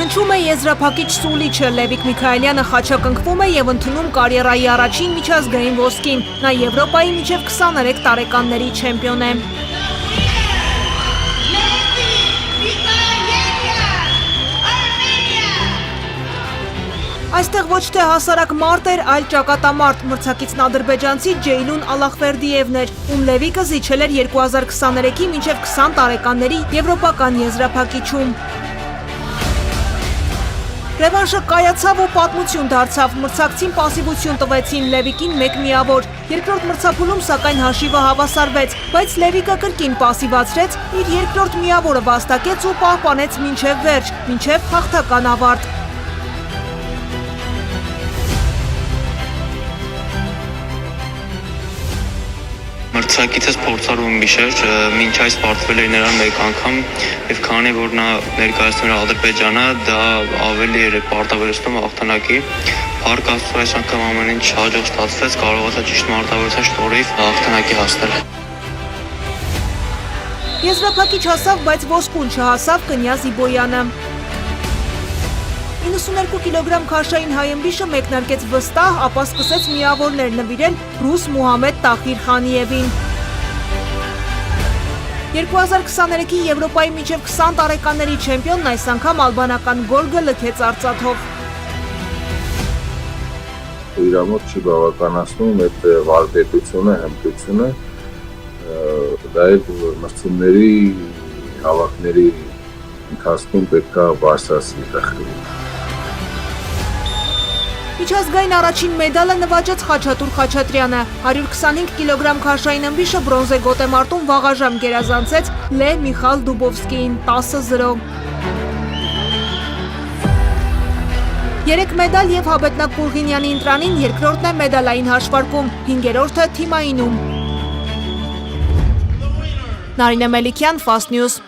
Ճանաչում է եզրափակիչ Սուլիչը, Լևիկ Միքայելյանը խաչակնկվում է և ընդունում կարիերայի առաջին միջազգային ոսկին, նա Եվրոպայի մինչև 23 տարեկանների չեմպիոն է։ Այստեղ ոչ թե հասարակ մարդ էր, այլ ճակատամարդ, մրցակիցն ադրբեջանցի Ջեյլուն Ալախվերդիևն էր, ում Լևիկը զիջել էր 2023-ի մինչև 20 տարեկանների եվրոպական եզրափակիչում։ Ռևանշը կայացավ ու պատմություն դարձավ, մրցակցին պասիվություն տվեցին, Լևիկին 1 միավոր։ Երկրորդ մրցափուլում սակայն հաշիվը հավասարվեց, բայց Լևիկը կրկին պասիվացրեց, իր երկրորդ միավորը վաստակեց ու պահպանեց մինչև վերջ, մինչև հաղթական ավարտ։ Մրցակիցս փորձառու գիշեր, մինչ այս պարտվել էր նրան մեկ անգամ, եւ քանի որ նա ներկայացնում էր Ադրբեջանը, դա ավելի էր պարտավորեցնում հաղթանակի։ Փառք Աստծո, այս անգամ ամեն ինչ հաջող ստացվեց, կարողացա ճիշտ մարտավարության շնորհիվ հաղթանակի հասնել։ Եզրափակիչ հասավ, բայց ոսկուն չհասավ Կնյազ Իբոյանը։ 92 կիլոգրամ քաշային հայըմբիշը մեկնարկեց վստահ, ապա սկսեց միավորներ նվիրել ռուս Մուհամեդ Տախիր Խանիևին։ 2023-ի Եվրոպայի մինչև 20 տարեկանների չեմպիոնն այս անգամ ալբանական գորգը լքեց արծաթով։ Իր մոտ չի բավականացնում այդ վարպետությունը, հմտությունը, դա է մրցումների հավաքների ընթացքում պետք է բարձրացնել տխրի։ Միջազգային առաջին մեդալը նվաճեց Խաչատուր Խաչատրյանը, 125 կիլոգրամ քաշային ըմբիշը բրոնզե գոտեմարտում վաղաժամ գերազանցեց Լե Միխալ Դուբովսկիին 10-0։ 3 մեդալ և Հաբետնակ Կուլղինյանի ընտրանին երկրորդն է մեդալային հաշվարկում, 5-րդը թիմայինում։ Նարինե Մելիքյան, Fast News։